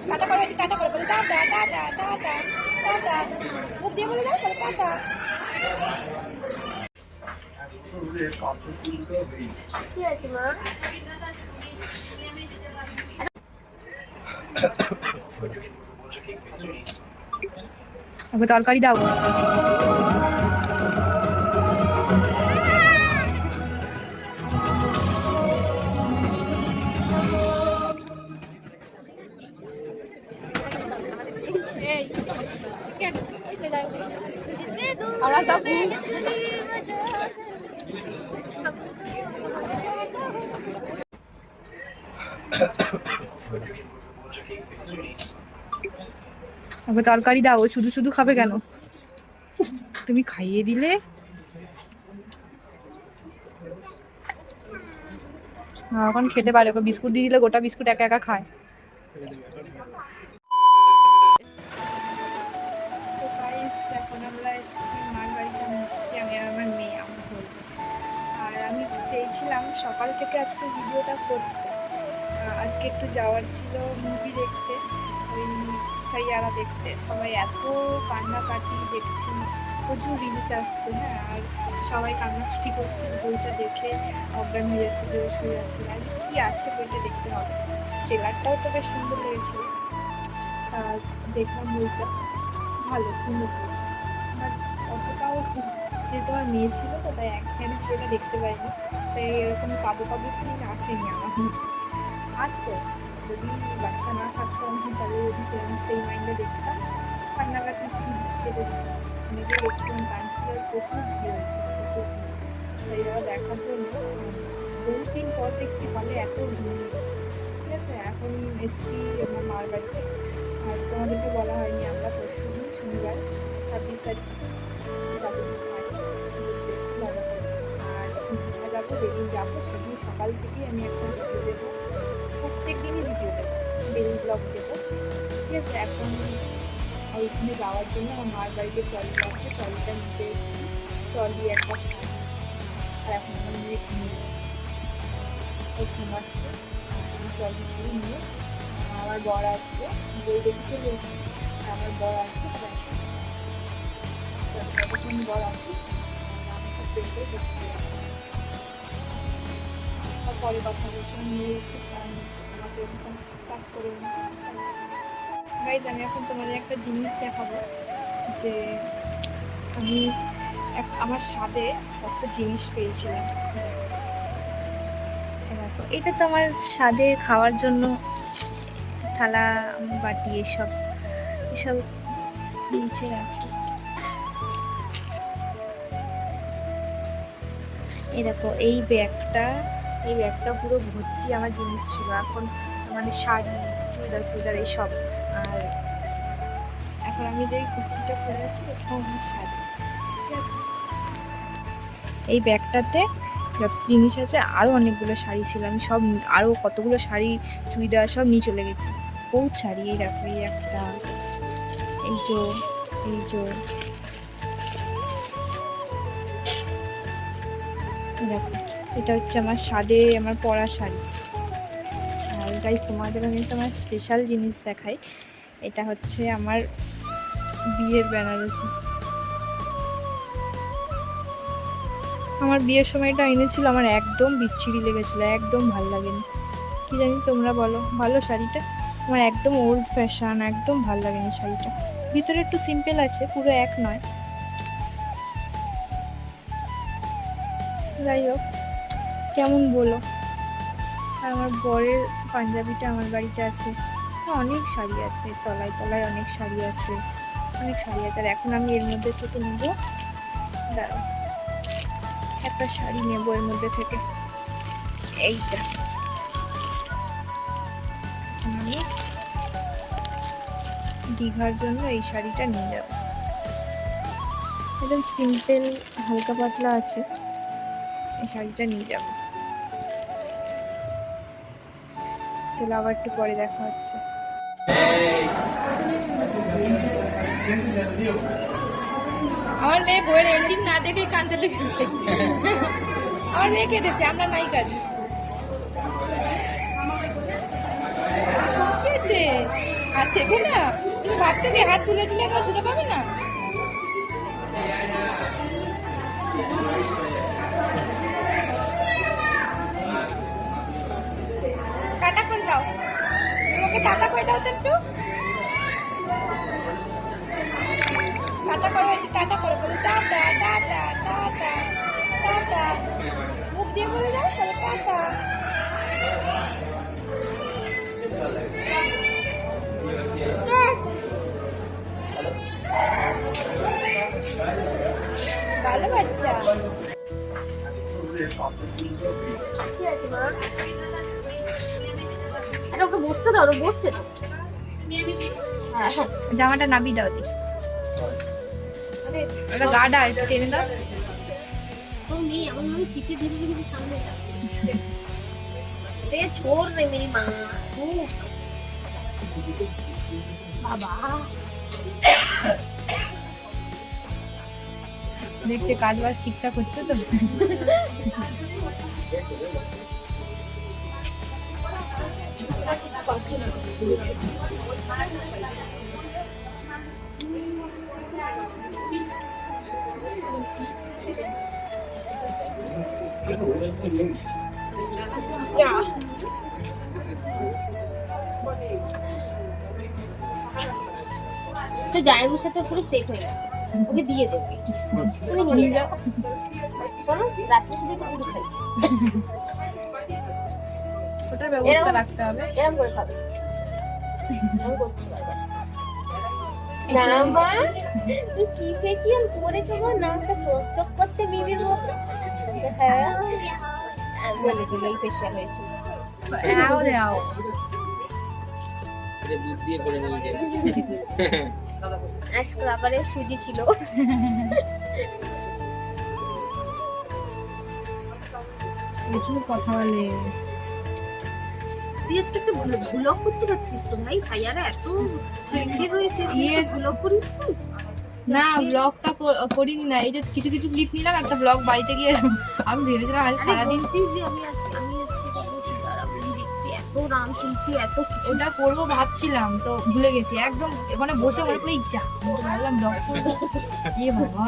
Tata করো, tata করে বলে টাটা টাটা টাটা টাটা, মুখ দিয়ে বলে দাও তাহলে টাটা। কি আছে মা? ওকে তরকারি দাও। আমরা সব ওকে তরকারি দাও, ও শুধু শুধু খাবে কেন? তুমি খাইয়ে দিলে। এখন খেতে পারে, ওকে বিস্কুট দিয়ে দিলে গোটা বিস্কুট একা একা খায়। এখন আমরা এসেছি মার বাড়িতে, আমি এসেছি, আমি আর আমার মেয়ে আমার বলবো। আর আমি চেয়েছিলাম সকাল থেকে আজকে ভিডিওটা করতে, আজকে একটু যাওয়ার ছিল মুভি দেখতে, ওই সাইয়ারা দেখতে। সবাই এত কান্নাকাটি দেখছি, প্রচুর রিলস আসছে, হ্যাঁ, আর সবাই কান্নাকাটি করছে, বইটা দেখে অজ্ঞান হয়ে যাচ্ছে, বেশ হয়ে যাচ্ছে। আর কী আছে বইটা দেখতে হবে, ট্রেলারটাও তো বেশ সুন্দর লেগেছিল, দেখলাম বইটা ভালো সুন্দর, বাট অতটাও যেহেতু আমার মেয়ে ছিল তো তাই একঘেয়েমি পুরোটা দেখতে পাইনি, তাই এরকম কাবু কাবু সিন আসেনি আমার। আসতো যদি বাচ্চা না থাকতো আমি, তাহলে যদি সেই মাইন্ডে দেখতাম কান্নাকাটি কেটে দিতাম। অনেকে দেখছিলাম কাঁদছিল, প্রচুর ভিড় হয়েছিল, প্রচুর ভিড়। তাই ওরা দেখার জন্য বহু দিন পর দেখছি হলে এত ভিড়। ঠিক আছে, এখন এসেছি আমার মার বাড়িতে। আর তোমাদেরকে বলা হয়নি, আমরা পরশু দিন শনিবার 26 তারিখ যাবো বাবা। আর যখন দীঘা যাবো, যেদিন যাবো সেদিন সকাল থেকেই আমি একটা ভিডিও দেবো, প্রত্যেক দিনই ভিডিও দেবো, ডেলি ব্লগ দেবো। ঠিক আছে, এখন ওইখানে যাওয়ার জন্য আমার মার বাড়িতে ট্রলি আছে, ট্রলিটা নিতে এসেছি, ট্রলি একটা শাড়ি। আর এখন আমার মেয়ে ঘুমিয়ে গেছে, ও ঘুমাচ্ছে। আমি ট্রলি করে নিয়ে আমার বর আসবে, বই দেখে চলে এসেছি, আর আমার বর আসবে যতক্ষণ বর আসি আমি সব বের করে গুছিয়ে পরে কথা বলছি। নিয়ে যাচ্ছি, আমাকে এখন কাজ করে গাইজ। আমি এখন তোমাদের একটা জিনিস দেখাবো, যে আমি আমার স্বাদে কত জিনিস পেয়েছিলাম। দেখো, এটা তো আমার স্বাদে খাওয়ার জন্য থালা বাটি এসব নিচে রাখি। এই দেখো, এই ব্যাগটা পুরো ভর্তি আমার জিনিস ছিল। এখন মানে শাড়ি, চুড়িদার এইসব। আর এখন আমি যে কুর্তিটা পরে আছি ওটা আমার শাড়ি। ঠিক আছে, এই ব্যাগটাতে যত জিনিস আছে, আরও অনেকগুলো শাড়ি ছিল, আমি সব আরও কতগুলো শাড়ি চুড়িদার সব নিয়ে চলে গেছি। বহুত শাড়ি, এই দেখো, এই একটা, এই যে দেখো, এটা হচ্ছে আমার স্বাদে আমার পরা শাড়ি। আর গাইস, তোমাদের আমি একটা আমার স্পেশাল জিনিস দেখাই। এটা হচ্ছে আমার বিয়ের বেনারসি। আমার বিয়ের সময়টা এনেছিল, আমার একদম বিচ্ছিরি লেগেছিলো, একদম ভালো লাগেনি। কি জানি, তোমরা বলো, ভালো শাড়িটা? আমার একদম ওল্ড ফ্যাশন, একদম ভালো লাগেনি শাড়িটা। ভিতরে একটু সিম্পল আছে, পুরো এক নয়। যাই হোক, কেমন বলো? আর আমার বরের পাঞ্জাবিটা আমার বাড়িতে আছে। অনেক শাড়ি আছে, তলায় অনেক শাড়ি আছে, আর এখন আমি এর মধ্যে থেকে নেবো, দাঁড়াও, একটা শাড়ি নেবো এর মধ্যে থেকে, এইটা। আমি দীঘার জন্য এই শাড়িটা নিয়ে যাবো, একদম সিম্পল হালকা পাতলা আছে, এই শাড়িটা নিয়ে যাবো। চলো, আবার একটু পরে দেখা হচ্ছে। আমার মেয়ে বইয়ের এন্ডিং না দেখেই কাঁদতে লেগেছে। আমার মেয়ে কেঁদেছে, আমরা নাই কাজ কেঁদেছে। হাত দেবে না? তুমি ভাবছো কি হাত তুলে তুলে কেউ সুতো পাবে না? টাটা করে দাও, তোমাকে টাটা করে দাও তো একটু। টাটা করো, একটু টাটা করে বলো টাটা টাটা টাটা টাটা। মুখ দিয়ে বলে দাও, বলে টাটা। ভালো বাচ্চা। ওকে বসতে দাও, বসছে তো। হ্যাঁ হ্যাঁ, জামাটা নামিয়ে দাও দি, ওটা গাটা আর একটু টেনে দাও। तो मैं एमन भावे चिपके धीरे धीरे सामने ते छोड़ रे मेरी माँ बाबा দেখতে কাজ বাজ ঠিকঠাক হচ্ছে তো? তো জায়ের সাথে পুরো সেট হয়ে গেছে, ওকে দিয়ে দেবে। তুমি নিয়ে যাও, চলো রাত্রে শুধু একটু দুধ খাই। ওটার ব্যবস্থা রাখতে হবে। এরকম করে খাবে, এরকম করছি বারবার। না মা, তুই কি ফেকিয়াল করেছো গো, নামটা চকচক করছে বিবির মতো। হ্যাঁ বলে দিলে ফেশিয়াল হয়েছে। আও দাও, এটা দুধ দিয়ে করে নিয়ে যাবে। আজ স্ক্রাবারে সুজি ছিল। প্রচুর কথা বলে। তুই আজকে একটা ভ্লগ করতে পারতিস তো ভাই, সাইয়ারা এত ফ্রেন্ডলি রয়েছে, ভ্লগ করিস না? না ব্লগটা করিনি না, এই যে কিছু কিছু ক্লিপ নিলাম, একটা ব্লগ বাড়িতে গিয়ে আমি ভেবেছিলাম আজ সারাদিন বলতিস যে আমি আজকে যাবো সীতারাম দেখতে, এত নাম শুনছি, এত কিছু। ওটা করবো ভাবছিলাম, তো ভুলে গেছি একদম। ওখানে বসে মনে করে ইচ্ছা ভাবলাম ব্লগ করবো। এ বাবা,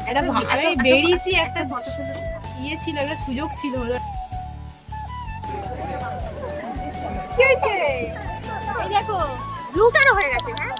একটা আমি বেরিয়েছি, একটা ফটো তুলে ইয়ে ছিল, একটা সুযোগ ছিল। কি হয়েছে? এই দেখো ব্লু কেন হয়ে গেছে? হ্যাঁ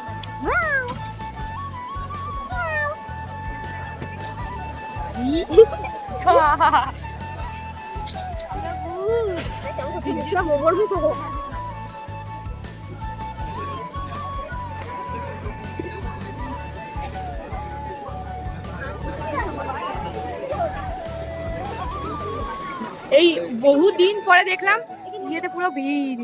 এই বহুদিন পরে দেখলাম ইয়েতে পুরো ভিড়।